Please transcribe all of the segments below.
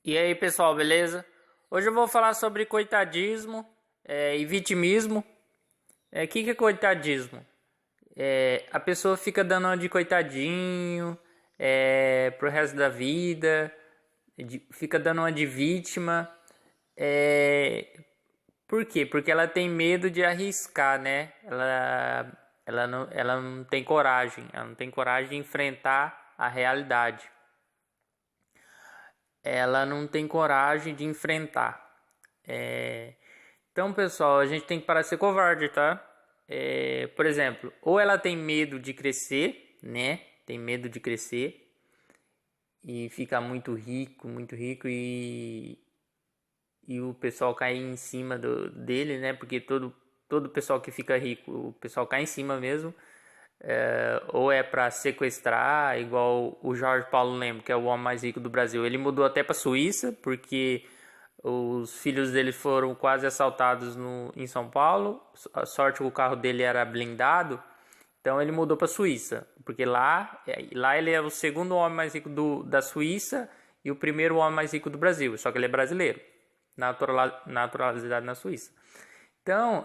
E aí, pessoal, beleza? Hoje eu vou falar sobre coitadismo e vitimismo. Que é coitadismo? A pessoa fica dando uma de coitadinho pro resto da vida, fica dando uma de vítima. Por quê? Porque ela tem medo de arriscar, né? Ela não tem coragem, ela não tem coragem de enfrentar a realidade. Ela não tem coragem de enfrentar. Então, pessoal, a gente tem que parar de ser covarde, tá? Por exemplo, ou ela tem medo de crescer, né? Tem medo de crescer e ficar muito rico e o pessoal cair em cima dele, né? Porque todo pessoal que fica rico, o pessoal cai em cima mesmo. Ou é para sequestrar, igual o Jorge Paulo Lema, que é o homem mais rico do Brasil. Ele mudou até para Suíça, porque os filhos dele foram quase assaltados em São Paulo. A sorte que o carro dele era blindado, então ele mudou para Suíça, porque lá ele é o segundo homem mais rico da Suíça e o primeiro homem mais rico do Brasil, só que ele é brasileiro, naturalizado na Suíça. Então,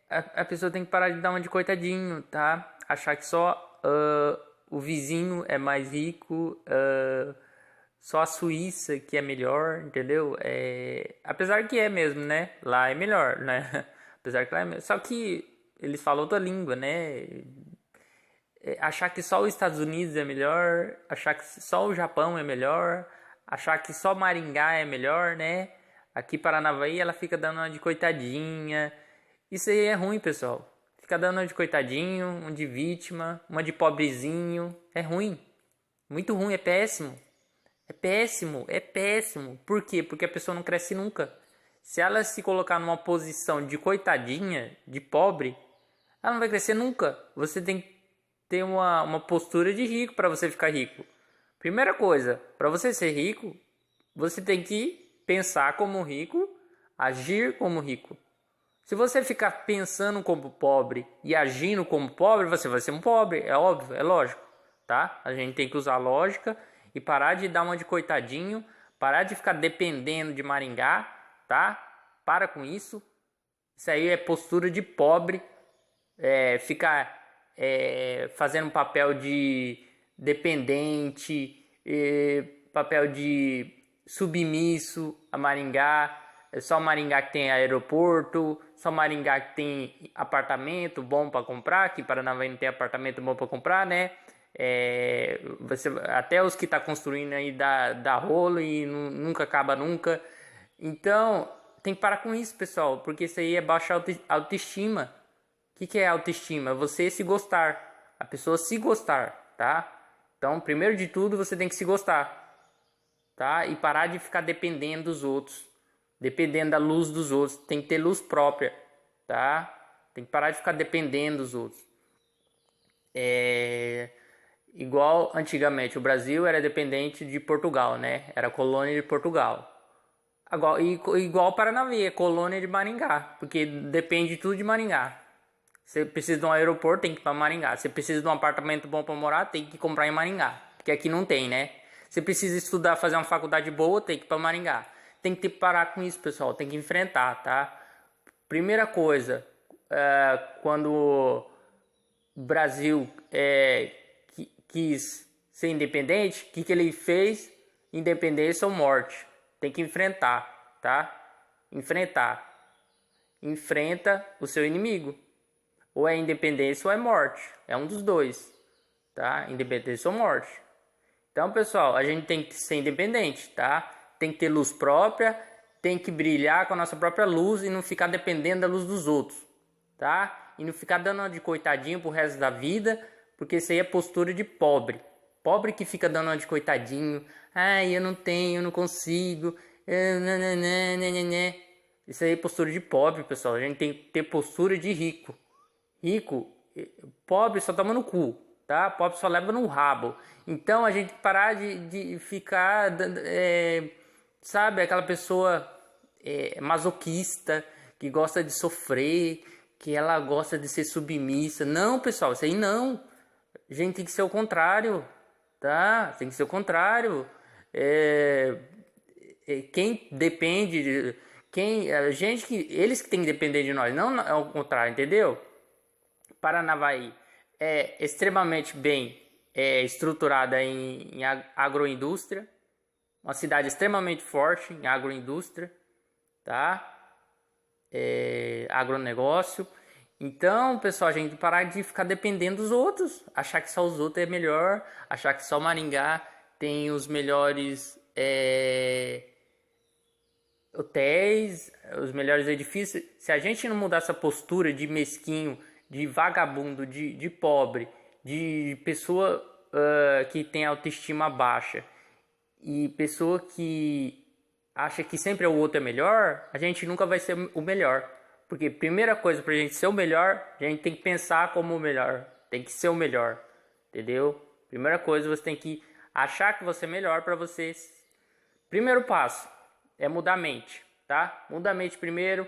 a pessoa tem que parar de dar uma de coitadinho, tá? Achar que só o vizinho é mais rico, só a Suíça que é melhor, entendeu? Apesar que é mesmo, né? Lá é melhor, né? Apesar que lá é melhor. Só que eles falam outra língua, né? Achar que só os Estados Unidos é melhor, achar que só o Japão é melhor, achar que só Maringá é melhor, né? Aqui Paranavaí ela fica dando uma de coitadinha. Isso aí é ruim, pessoal. Fica dando uma de coitadinho, uma de vítima, uma de pobrezinho. É ruim. Muito ruim, é péssimo. É péssimo, é péssimo. Por quê? Porque a pessoa não cresce nunca. Se ela se colocar numa posição de coitadinha, de pobre, ela não vai crescer nunca. Você tem que ter uma postura de rico para você ficar rico. Primeira coisa, para você ser rico, você tem que pensar como rico, agir como rico. Se você ficar pensando como pobre e agindo como pobre, você vai ser um pobre, é óbvio, é lógico, tá? A gente tem que usar lógica e parar de dar uma de coitadinho, parar de ficar dependendo de Maringá, tá? Para com isso. Isso aí é postura de pobre, ficar fazendo papel de dependente, papel de submisso a Maringá. É só Maringá que tem aeroporto, só Maringá que tem apartamento bom para comprar, que Paranavaí não tem apartamento bom para comprar, né? Até os que tá construindo aí dá rolo e nunca acaba nunca. Então, tem que parar com isso, pessoal, porque isso aí é baixa autoestima. O que é autoestima? Você se gostar, a pessoa se gostar, tá? Então, primeiro de tudo, você tem que se gostar, tá? E parar de ficar dependendo dos outros, dependendo da luz dos outros. Tem que ter luz própria, tá? Tem que parar de ficar dependendo dos outros. Igual antigamente, o Brasil era dependente de Portugal, né? Era colônia de Portugal. Agora, igual Paranavaí, é colônia de Maringá, porque depende de tudo de Maringá. Você precisa de um aeroporto, tem que ir para Maringá. Você precisa de um apartamento bom para morar, tem que comprar em Maringá, porque aqui não tem, né? Você precisa estudar, fazer uma faculdade boa, tem que ir para Maringá. Tem que parar com isso, pessoal, tem que enfrentar, tá? Primeira coisa, quando o Brasil quis ser independente, o que ele fez? Independência ou morte. Tem que enfrentar, tá? Enfrentar. Enfrenta o seu inimigo. Ou é independência ou é morte. É um dos dois, tá? Independência ou morte. Então, pessoal, a gente tem que ser independente, tá? Tem que ter luz própria, tem que brilhar com a nossa própria luz e não ficar dependendo da luz dos outros, tá? E não ficar dando uma de coitadinho pro resto da vida, porque isso aí é postura de pobre. Pobre que fica dando uma de coitadinho. Ai, eu não tenho, eu não consigo. Isso aí é postura de pobre, pessoal. A gente tem que ter postura de rico. Rico, pobre só toma no cu, tá? Pobre só leva no rabo. Então a gente tem que parar de ficar, sabe, aquela pessoa masoquista que gosta de sofrer, que ela gosta de ser submissa. Não, pessoal, isso aí não. A gente tem que ser o contrário, tá? Tem que ser o contrário. quem depende, quem, a gente que, eles que tem que depender de nós, não ao contrário, entendeu? Paranavaí é extremamente bem estruturada em agroindústria, uma cidade extremamente forte em agroindústria, tá? Agronegócio. Então, pessoal, a gente parar de ficar dependendo dos outros, achar que só os outros é melhor, achar que só Maringá tem os melhores hotéis, os melhores edifícios. Se a gente não mudar essa postura de mesquinho, de vagabundo, de pobre, de pessoa que tem autoestima baixa e pessoa que acha que sempre o outro é melhor, a gente nunca vai ser o melhor. Porque primeira coisa, pra gente ser o melhor, a gente tem que pensar como o melhor. Tem que ser o melhor, entendeu? Primeira coisa, você tem que achar que você é melhor pra você. Primeiro passo é mudar a mente, tá? Muda a mente primeiro,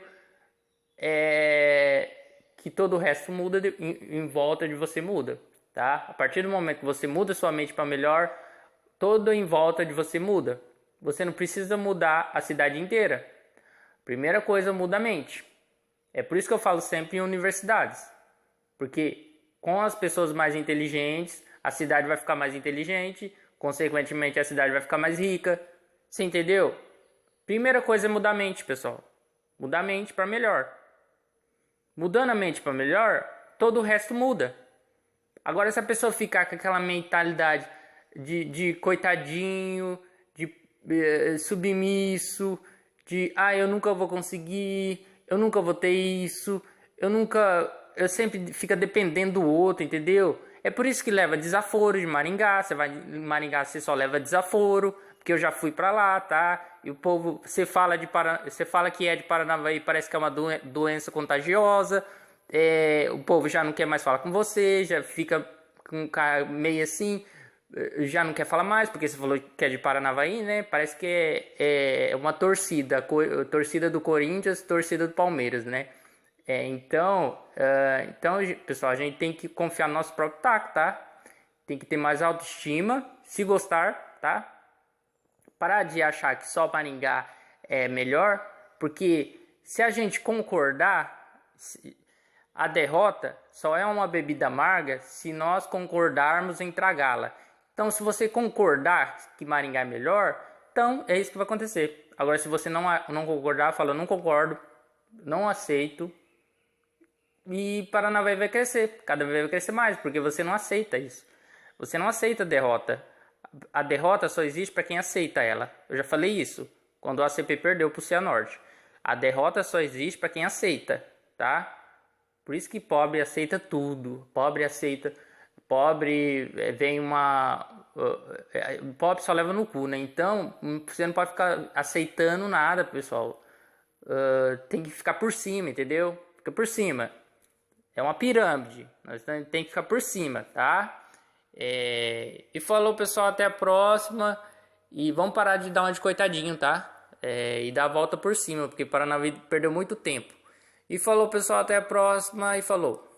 que todo o resto muda em volta de você muda, tá? A partir do momento que você muda sua mente para melhor, todo em volta de você muda. Você não precisa mudar a cidade inteira. Primeira coisa, muda a mente. É por isso que eu falo sempre em universidades. Porque com as pessoas mais inteligentes, a cidade vai ficar mais inteligente, consequentemente a cidade vai ficar mais rica. Você entendeu? Primeira coisa é mudar a mente, pessoal. Mudar a mente para melhor. Mudando a mente para melhor, todo o resto muda. Agora, se a pessoa ficar com aquela mentalidade de coitadinho, de submisso, de eu nunca vou conseguir, eu nunca vou ter isso, eu sempre fica dependendo do outro, entendeu? É por isso que leva desaforo de Maringá. Você vai em Maringá, você só leva desaforo, porque eu já fui pra lá, tá? E o povo, você fala que é de Paranavaí, parece que é uma doença contagiosa. O povo já não quer mais falar com você, já fica com cara meio assim, já não quer falar mais, porque você falou que é de Paranavaí, né? Parece que é uma torcida, torcida do Corinthians, torcida do Palmeiras, né? Então, pessoal, a gente tem que confiar no nosso próprio taco, tá? Tem que ter mais autoestima, se gostar, tá? Parar de achar que só Maringá é melhor, porque se a gente concordar, a derrota só é uma bebida amarga se nós concordarmos em tragá-la. Então, se você concordar que Maringá é melhor, então é isso que vai acontecer. Agora, se você não concordar, fala, não concordo, não aceito, e Paranavaí vai crescer, cada vez vai crescer mais, porque você não aceita isso. Você não aceita a derrota. A derrota só existe para quem aceita ela. Eu já falei isso quando o ACP perdeu para o Cianorte. A derrota só existe para quem aceita, tá? Por isso que pobre aceita tudo. Pobre vem uma... Pobre só leva no cu, né? Então, você não pode ficar aceitando nada, pessoal. Tem que ficar por cima, entendeu? Fica por cima. É uma pirâmide. Nós tem que ficar por cima, tá? E falou, pessoal, até a próxima. E vamos parar de dar uma de coitadinho, tá? E dar a volta por cima, porque Paranavaí perdeu muito tempo. E falou, pessoal, até a próxima. E falou.